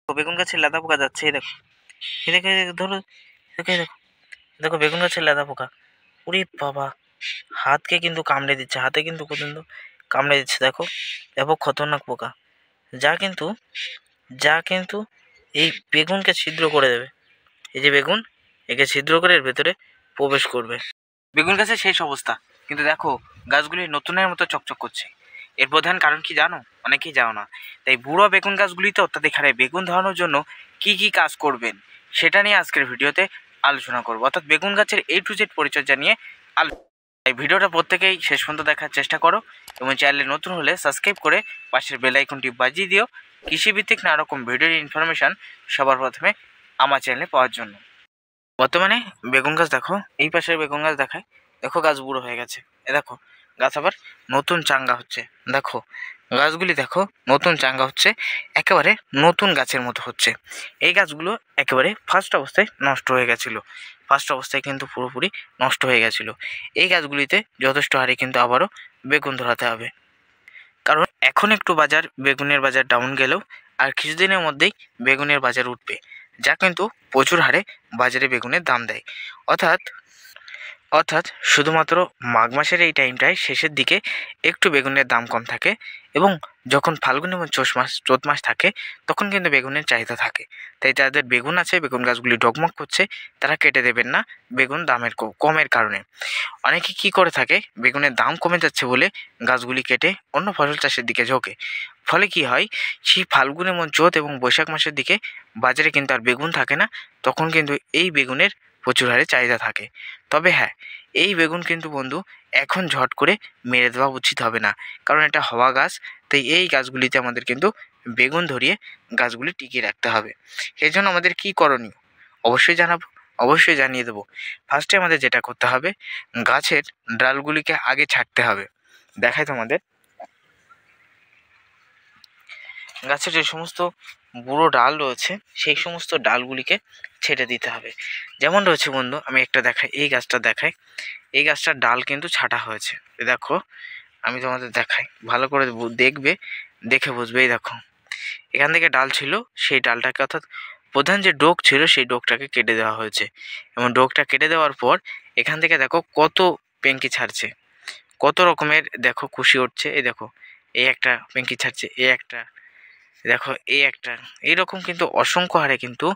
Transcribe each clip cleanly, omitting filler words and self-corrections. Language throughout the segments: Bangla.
বেগুন গাছের লেদা পোকা যাচ্ছে, এই দেখো, এই দেখো, এই দেখো, ধরো, দেখো, এই দেখো, দেখো বেগুন গাছের লেদা পোকা। ওরে বাবা, হাতকে কিন্তু কামড়ে দিচ্ছে, হাতে কিন্তু পর্যন্ত কামড়ে দিচ্ছে, দেখো, ব্যাপক খতরনাক পোকা, যা কিন্তু যা কিন্তু এই বেগুনকে ছিদ্র করে দেবে। এই যে বেগুন, একে ছিদ্র করে এর ভেতরে প্রবেশ করবে। বেগুন গাছের শেষ অবস্থা, কিন্তু দেখো গাছগুলি নতুনের মতো চকচক করছে। এর প্রধান কারণ কি জানো? অনেকেই জানো না। তাই বুড়ো বেগুন গাছগুলিতে অত্যাধিক হারে বেগুন ধরানোর জন্য কি কি কাজ করবেন সেটা নিয়ে আজকের ভিডিওতে আলোচনা করবো, অর্থাৎ বেগুন গাছের A to Z পরিচর্যা নিয়ে এই ভিডিওটা প্রত্যেকেই শেষ পর্যন্ত দেখার চেষ্টা করো এবং চ্যানেলে নতুন হলে সাবস্ক্রাইব করে পাশের বেল আইকনটি বাজিয়ে দিও কৃষিভিত্তিক নানা রকম ভিডিওর ইনফরমেশন সবার প্রথমে আমার চ্যানেলে পাওয়ার জন্য। বর্তমানে বেগুন গাছ দেখো, এই পাশের বেগুন গাছ দেখায়, দেখো গাছ বুড়ো হয়ে গেছে, এ দেখো গাছ আবার নতুন চাঙ্গা হচ্ছে, দেখো গাছগুলি দেখো নতুন চাঙ্গা হচ্ছে, একেবারে নতুন গাছের মতো হচ্ছে। এই গাছগুলো একেবারে ফার্স্ট অবস্থায় নষ্ট হয়ে গেছিলো, ফার্স্ট অবস্থায় কিন্তু পুরোপুরি নষ্ট হয়ে গেছিলো। এই গাছগুলিতে যথেষ্ট হারে কিন্তু আবারও বেগুন ধরাতে হবে, কারণ এখন একটু বেগুনের বাজার ডাউন গেলেও আর কিছুদিনের মধ্যেই বেগুনের বাজার উঠবে, যা কিন্তু প্রচুর হারে বাজারে বেগুনের দাম দেয়। অর্থাৎ অর্থাৎ শুধুমাত্র মাঘ মাসের এই টাইমটায় শেষের দিকে একটু বেগুনের দাম কম থাকে, এবং যখন ফাল্গুন এবং চৈত মাস থাকে তখন কিন্তু বেগুনের চাহিদা থাকে। তাই যাদের বেগুন আছে, বেগুন গাছগুলি ডগমগ করছে, তারা কেটে দেবেন না বেগুন দামের কমের কারণে। অনেকে কি করে থাকে, বেগুনের দাম কমে যাচ্ছে বলে গাছগুলি কেটে অন্য ফসল চাষের দিকে ঝোঁকে। ফলে কি হয়, সেই ফাল্গুন এবং চৈত এবং বৈশাখ মাসের দিকে বাজারে কিন্তু আর বেগুন থাকে না, তখন কিন্তু এই বেগুনের প্রচুর হারে চাহিদা থাকে। তবে হ্যাঁ, এই বেগুন কিন্তু বন্ধু এখন ঝট করে মেরে দেওয়া উচিত হবে না, কারণ এটা হওয়া গাছ। তাই এই গাছগুলিতে আমাদের কিন্তু বেগুন ধরিয়ে গাছগুলি টিকিয়ে রাখতে হবে। সেই জন্য আমাদের কী করণীয় অবশ্যই জানাবো, অবশ্যই জানিয়ে দেবো। ফার্স্টে আমাদের যেটা করতে হবে, গাছের ডালগুলিকে আগে ছাঁটতে হবে। দেখাই তোমাদের, গাছের যে সমস্ত বুড়ো ডাল রয়েছে সেই সমস্ত ডালগুলিকে ছেটে দিতে হবে। যেমন রয়েছে বন্ধু, আমি একটা দেখাই, এই গাছটা দেখাই, এই গাছটার ডাল কিন্তু ছাঁটা হয়েছে, দেখো আমি তোমাদের দেখাই, ভালো করে দেখবে, দেখে বুঝবে। এই দেখো এখান থেকে ডাল ছিল, সেই ডালটাকে অর্থাৎ প্রধান যে ডোক ছিল সেই ডোকটাকে কেটে দেওয়া হয়েছে, এবং ডোকটা কেটে দেওয়ার পর এখান থেকে দেখো কত পেঙ্কি ছাড়ছে, কত রকমের দেখো কুশি উঠছে। এই দেখো এই একটা পেঙ্কি ছাড়ছে, এই একটা, দেখো এই একটা, এইরকম কিন্তু অসংখ্য হারে কিন্তু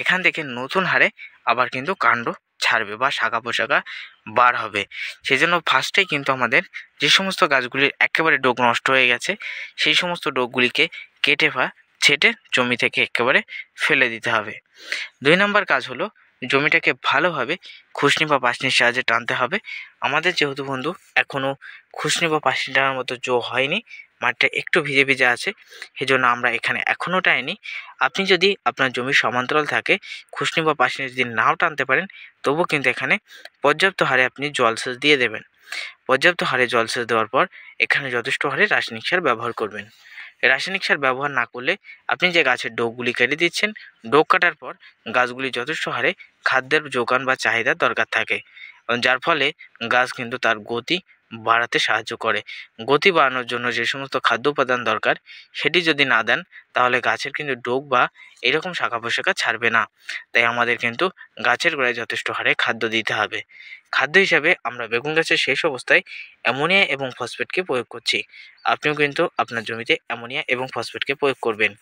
এখান থেকে নতুন হারে আবার কিন্তু কাণ্ড ছাড়বে বা শাখা পোশাখা বার হবে। সেই জন্য ফার্স্টেই কিন্তু আমাদের যে সমস্ত গাছগুলির একেবারে ডোক নষ্ট হয়ে গেছে সেই সমস্ত ডোকগুলিকে কেটে বা ছেটে জমি থেকে একেবারে ফেলে দিতে হবে। 2 নম্বর কাজ হলো, জমিটাকে ভালোভাবে খুসনি বা পাসনির সাহায্যে টানতে হবে। আমাদের যেহেতু বন্ধু এখনও খুসনি বা পাসনি টানার মতো জো হয়নি, মাঠটা একটু ভিজে ভিজে আছে, সেজন্য আমরা এখানে এখনও টাইনি। আপনি যদি আপনার জমির সমান্তরাল থাকে, খুসনি বা পাসনি যদি নাও টানতে পারেন, তবুও কিন্তু এখানে পর্যাপ্ত হারে আপনি জলসেচ দিয়ে দেবেন। পর্যাপ্ত হারে জলসেচ দেওয়ার পর এখানে যথেষ্ট হারে রাসায়নিক সার ব্যবহার করবেন। রাসায়নিক সার ব্যবহার না করলে আপনি যে গাছের ডোকগুলি কেটে দিচ্ছেন, ডোক কাটার পর গাছগুলি যথেষ্ট হারে খাদ্যের যোগান বা চাহিদার দরকার থাকে, যার ফলে গাছ কিন্তু তার গতি বাড়াতে সাহায্য করে। গতি বাড়ানোর জন্য যে সমস্ত খাদ্য উপাদান দরকার সেটি যদি না দেন, তাহলে গাছের কিন্তু ডোক বা এরকম শাখা পোশাখা ছাড়বে না। তাই আমাদের কিন্তু গাছের গোড়ায় যথেষ্ট হারে খাদ্য দিতে হবে। খাদ্য হিসাবে আমরা বেগুন গাছের শেষ অবস্থায় অ্যামোনিয়া এবং ফসফেটকে প্রয়োগ করছি। আপনিও কিন্তু আপনার জমিতে অ্যামোনিয়া এবং ফসফেটকে প্রয়োগ করবেন।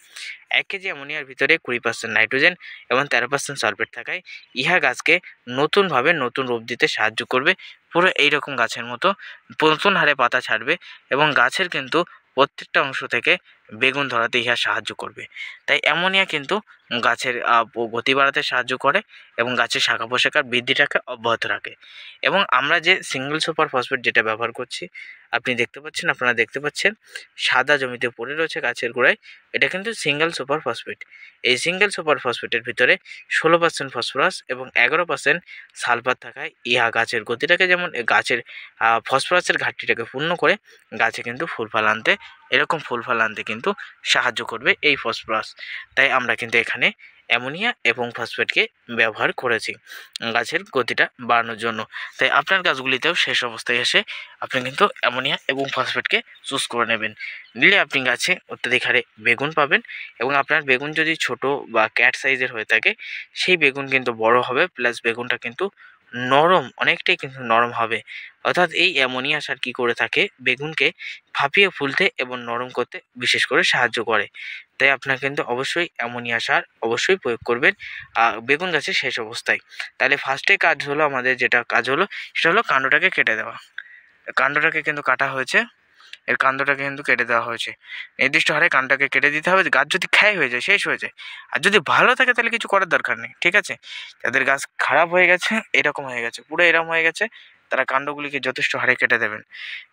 1 কেজি অ্যামোনিয়ার ভিতরে 20% নাইট্রোজেন এবং 13% সালফেট থাকায় ইহা গাছকে নতুনভাবে নতুন রূপ দিতে সাহায্য করবে। পুরো এইরকম গাছের মতো নতুন হারে পাতা ছাড়বে এবং গাছের কিন্তু প্রত্যেকটা অংশ থেকে বেগুন ধরাতে ইহা সাহায্য করবে। তাই অ্যামোনিয়া কিন্তু গাছের গতি বাড়াতে সাহায্য করে এবং গাছের শাখা পোশাখার বৃদ্ধিটাকে অব্যাহত রাখে। এবং আমরা যে সিঙ্গেল সুপার ফসফেট যেটা ব্যবহার করছি, আপনারা দেখতে পাচ্ছেন সাদা জমিতে পড়ে রয়েছে গাছের গোড়ায়, এটা কিন্তু সিঙ্গেল সুপার ফসফেট। এই সিঙ্গেল সুপার ফসফেটের ভিতরে 16% ফসফরাস এবং 11% সালফার থাকায় ইহা গাছের গতিটাকে, যেমন গাছের ফসফরাসের ঘাটতিটাকে পূর্ণ করে গাছে কিন্তু ফুল ফল আনতে কিন্তু সাহায্য করবে এই ফসফরাস। তাই আমরা কিন্তু এখানে অ্যামোনিয়া এবং ফসফেটকে ব্যবহার করেছি গাছের গতিটা বাড়ানোর জন্য। তাই আপনার গাছগুলিতেও শেষ অবস্থায় এসে আপনি কিন্তু অ্যামোনিয়া এবং ফসফেটকে চুজ করে নেবেন। নিলে আপনি গাছে অত্যাধিক হারে বেগুন পাবেন এবং আপনার বেগুন যদি ছোট বা ক্যাট সাইজের হয়ে থাকে সেই বেগুন কিন্তু বড় হবে, প্লাস বেগুনটা কিন্তু নরম, অনেকটাই কিন্তু নরম হবে। অর্থাৎ এই অ্যামোনিয়া সার কী করে থাকে, বেগুনকে ফাঁপিয়ে ফুলতে এবং নরম করতে বিশেষ করে সাহায্য করে। তাই আপনার কিন্তু অবশ্যই অ্যামোনিয়া সার অবশ্যই প্রয়োগ করবেন বেগুন গাছের শেষ অবস্থায়। তাহলে ফার্স্টে কাজ হলো, আমাদের যেটা কাজ হলো সেটা হলো কাণ্ডটাকে কেটে দেওয়া। কাণ্ডটাকে কিন্তু কাটা হয়েছে, এর কাণ্ডটাকে কিন্তু কেটে দেওয়া হয়েছে। নির্দিষ্ট হারে কাণ্ডটাকে কেটে দিতে হবে। গাছ যদি ক্ষয় হয়ে যায়, শেষ হয়ে যায়, আর যদি ভালো থাকে তাহলে কিছু করার দরকার নেই, ঠিক আছে। যাদের গাছ খারাপ হয়ে গেছে, এরকম হয়ে গেছে, পুরো এরকম হয়ে গেছে, তারা কাণ্ডগুলিকে যথেষ্ট হারে কেটে দেবেন।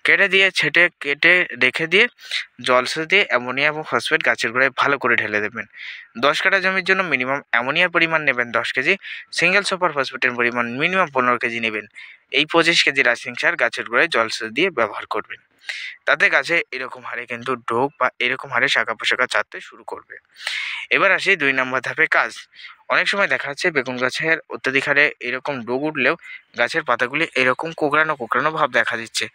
কেটে দিয়ে কেটে রেখে দিয়ে জলসেচ দিয়ে অ্যামোনিয়া এবং ফসফেট গাছের গোড়ায় ভালো করে ঢেলে দেবেন। 10 কাঠা জমির জন্য মিনিমাম অ্যামোনিয়ার পরিমাণ নেবেন 10 কেজি, সিঙ্গেল সুপার ফসফেটের পরিমাণ মিনিমাম 15 কেজি নেবেন। এই 25 কেজি রাসায়নিক সার গাছের গোড়ায় জলসেচ দিয়ে ব্যবহার করবেন। তাতে গাছে এরকম হারে কিন্তু ডোক বা এরকম হারে শাখা পোশাখা ছাড়তে শুরু করবে। এবার আসি 2 নম্বর ধাপে কাজ। অনেক সময় দেখা যাচ্ছে বেগুন গাছের অত্যাধিক হারে এরকম ডোক উঠলেও গাছের পাতাগুলি এরকম কোঁকড়ানো কোঁকড়ানো ভাব দেখা দিচ্ছে।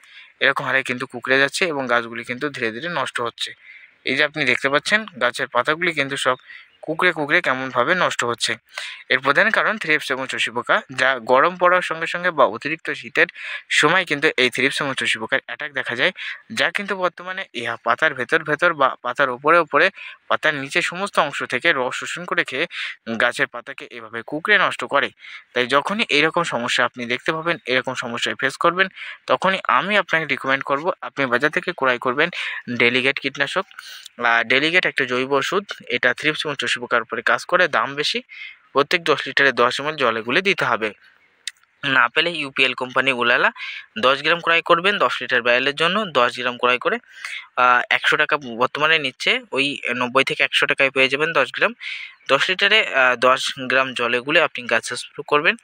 এরকম হারে কিন্তু কুঁকড়ে যাচ্ছে এবং গাছগুলি কিন্তু ধীরে ধীরে নষ্ট হচ্ছে। এই যে আপনি দেখতে পাচ্ছেন গাছের পাতাগুলি কিন্তু সব কুঁকড়ে কুঁকড়ে কেমনভাবে নষ্ট হচ্ছে। এর প্রধান কারণ থ্রিপস এবং শোষী পোকা, যা গরম পড়ার সঙ্গে সঙ্গে বা অতিরিক্ত শীতের সময় কিন্তু এই থ্রিপস এবং শোষী পোকার অ্যাটাক দেখা যায়, যা কিন্তু বর্তমানে ইহা পাতার ভেতর বা পাতার ওপরে পাতার নিচে সমস্ত অংশ থেকে রস শোষণ করে খেয়ে গাছের পাতাকে এভাবে কুঁকড়ে নষ্ট করে। তাই যখনই এরকম সমস্যা আপনি দেখতে পাবেন, এরকম সমস্যায় ফেস করবেন, তখনই আমি আপনাকে রিকমেন্ড করব আপনি বাজার থেকে ক্রয় করবেন ডেলিগেট কীটনাশক। ডেলিগেট একটা জৈব ওষুধ, এটা থ্রিপস এবং শোষী পোকার উপরে কাজ করে, দাম বেশি। প্রত্যেক 10 লিটারে 10 ml জলে গুলে দিতে হবে। না পেলে ইউপিএল কোম্পানি উলালা 10 গ্রাম ক্রয় করবেন 10 লিটার ব্যারেলের জন্য, 10 গ্রাম ক্রয় করে 100 টাকা বর্তমানে নিচ্ছে, ওই 90 থেকে 100 টাকায় পেয়ে যাবেন 10 গ্রাম। 10 লিটারে 10 গ্রাম জলে গুলে আপনি গাছে স্প্রে করবেন,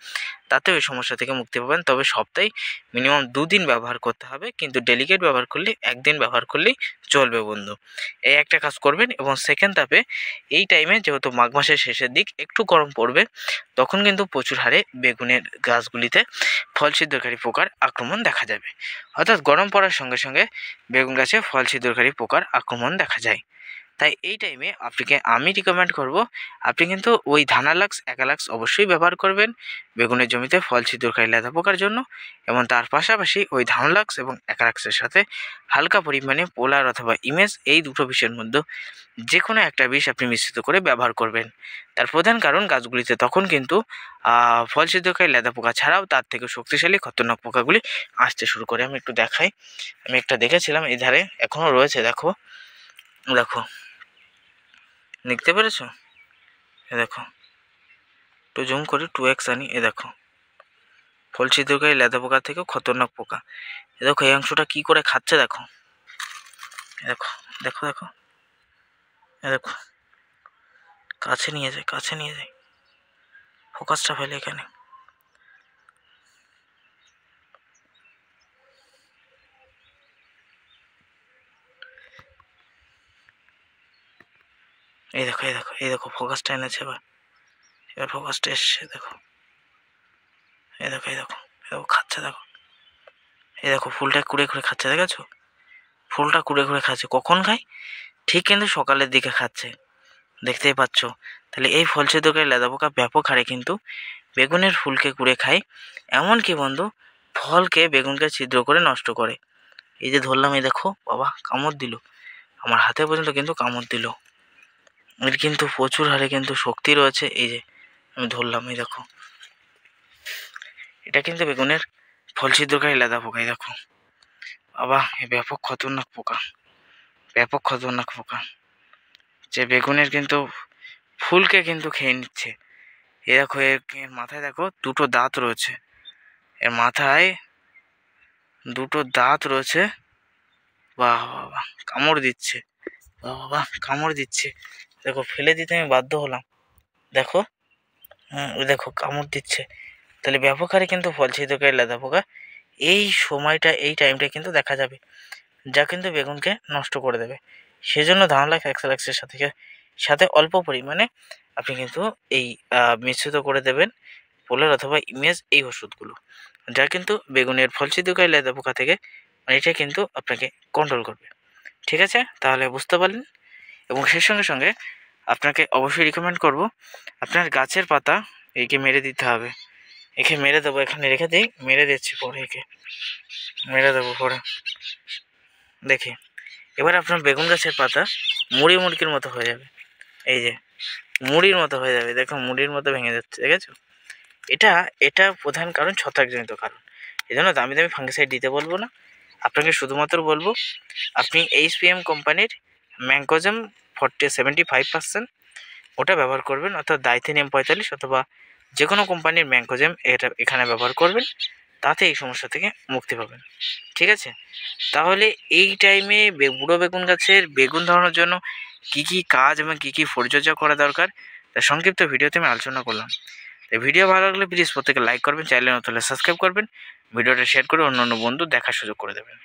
তাতে ওই সমস্যা থেকে মুক্তি পাবেন। তবে সপ্তাহে মিনিমাম 2 দিন ব্যবহার করতে হবে, কিন্তু ডেলিকেট ব্যবহার করলে 1 দিন ব্যবহার করলেই চলবে বন্ধু। এই একটা কাজ করবেন। এবং সেকেন্ড ধাপে এই টাইমে যেহেতু মাঘ মাসের শেষের দিক একটু গরম পড়বে, তখন কিন্তু প্রচুর হারে বেগুনের গাছগুলিতে ফল ছিদ্রকারী পোকার আক্রমণ দেখা যাবে। অর্থাৎ গরম পড়ার সঙ্গে সঙ্গে বেগুন গাছে ফল ছিদ্রকারী পোকার আক্রমণ দেখা যায়। তাই এই টাইমে আপনাকে আমি রিকমেন্ড করব আপনি কিন্তু ওই ধানালাক্স একালাক্স অবশ্যই ব্যবহার করবেন বেগুনের জমিতে ফল ছিদ্রকারী লেদা পোকার জন্য, এবং তার পাশাপাশি ওই ধানালাক্স এবং একালাক্সের সাথে হালকা পরিমাণে পোলার অথবা ইমেজ, এই দুটো বিষের মধ্যে যে কোনো একটা বিষ আপনি মিশ্রিত করে ব্যবহার করবেন। তার প্রধান কারণ গাছগুলিতে তখন কিন্তু ফল ছিদ্রকারী লেদা পোকা ছাড়াও তার থেকে শক্তিশালী খতরনাক পোকাগুলি আসতে শুরু করে। আমি একটু দেখাই, আমি একটা দেখেছিলাম এই ধারে এখনও রয়েছে, দেখো দেখো দেখতে পেরেছো, এ দেখো, একটু জুম করে 2x আনি, এ দেখো ফল ছিদ্রকারী লেদা পোকা থেকেও খতরনাক পোকা। এ দেখো এই অংশটা কি করে খাচ্ছে, দেখো দেখো দেখো দেখো, এ দেখো কাছে নিয়ে যায়, কাছে নিয়ে যায়, ফোকাসটা ফেলে এখানে। এই দেখো এই দেখো এই দেখো ফোকাসটা এনেছে, এবার ফোকাসটা এসছে, দেখো এই দেখো এই দেখো এই দেখো খাচ্ছে, দেখো এই দেখো ফুলটা কুড়ে কুড়ে খাচ্ছে, দেখেছো ফুলটা কুড়ে কুড়ে খাচ্ছে। কখন খায়? ঠিক কিন্তু সকালের দিকে খাচ্ছে, দেখতেই পাচ্ছ। তাহলে এই ফল ছিদ্রকারী লেদা পোকা ব্যাপক হারে কিন্তু বেগুনের ফুলকে কুড়ে খায়, এমনকি বন্ধু ফলকে বেগুনকে ছিদ্র করে নষ্ট করে। এই যে ধরলাম, এই দেখো বাবা কামড় দিল, আমার হাতে পর্যন্ত কিন্তু কামড় দিল। এর কিন্তু প্রচুর হারে কিন্তু শক্তি রয়েছে। এই যে আমি ধরলাম, এই দেখো এটা কিন্তু বেগুনের ফল ছিদ্রকারী লেদা পোকা। এই দেখো বাবা, এ ব্যাপক খতরনাক পোকা, ব্যাপক খতরনাক পোকা, যে বেগুনের কিন্তু ফুলকে কিন্তু খেয়ে নিচ্ছে। এ দেখো এর মাথায় দেখো দুটো দাঁত রয়েছে, এর মাথায় দুটো দাঁত রয়েছে। বাহ বাবা কামড় দিচ্ছে, বাহ বাবা কামড় দিচ্ছে, দেখো ফেলে দিতে আমি বাধ্য হলাম, দেখো দেখো কামড় দিচ্ছে। তাহলে ব্যাপক হারে কিন্তু ফল ছিদ্রকারী লেদা পোকা এই সময়টা, এই টাইমটা কিন্তু দেখা যাবে, যা কিন্তু বেগুনকে নষ্ট করে দেবে। সেজন্য ধানলাখ এক্সালাক্সের সাথে সাথে অল্প পরিমাণে আপনি কিন্তু এই মিশ্রিত করে দেবেন পোলার অথবা ইমেজ এই ওষুধগুলো, যা কিন্তু বেগুনের ফলছিদ্রকারী লেদা পোকা থেকে মানে এটা কিন্তু আপনাকে কন্ট্রোল করবে। ঠিক আছে, তাহলে বুঝতে পারলেন। এবং সেই সঙ্গে সঙ্গে আপনাকে অবশ্যই রিকমেন্ড করব আপনার গাছের পাতা একে মেরে দিতে হবে। একে মেরে দেবো, এখানে রেখে দিই, মেরে দিচ্ছি পরে, একে মেরে দেবো পরে। দেখি এবার আপনার বেগুন গাছের পাতা মুড়ির মতো হয়ে যাবে, এই যে মুড়ির মতো হয়ে যাবে, দেখো মুড়ির মতো ভেঙে যাচ্ছে, দেখেছো? এটা এটা প্রধান কারণ ছত্রাকজনিত কারণ। এই জন্য দামি দামি ফাঙ্গিসাইড দিতে বলবো না, আপনাকে শুধুমাত্র বলবো আপনি HPM কোম্পানির ম্যাঙ্কোজেম 75% ওটা ব্যবহার করবেন, অর্থাৎ ডাইথেনিয়াম 45 অথবা যে কোনো কোম্পানির ম্যাঙ্কোজেম এটা এখানে ব্যবহার করবেন, তাতে এই সমস্যা থেকে মুক্তি পাবেন। ঠিক আছে, তাহলে এই টাইমে বুড়ো বেগুন গাছের বেগুন ধরানোর জন্য কি কি কাজ এবং কি কি পরিচর্যা করা দরকার তার সংক্ষিপ্ত ভিডিওতে আমি আলোচনা করলাম। তো ভিডিও ভালো লাগলে প্লিজ প্রত্যেকে লাইক করবেন, চ্যানেলে নতুন হলে সাবস্ক্রাইব করবেন, ভিডিওটা শেয়ার করে অন্য অন্য বন্ধু দেখার সুযোগ করে দেবেন।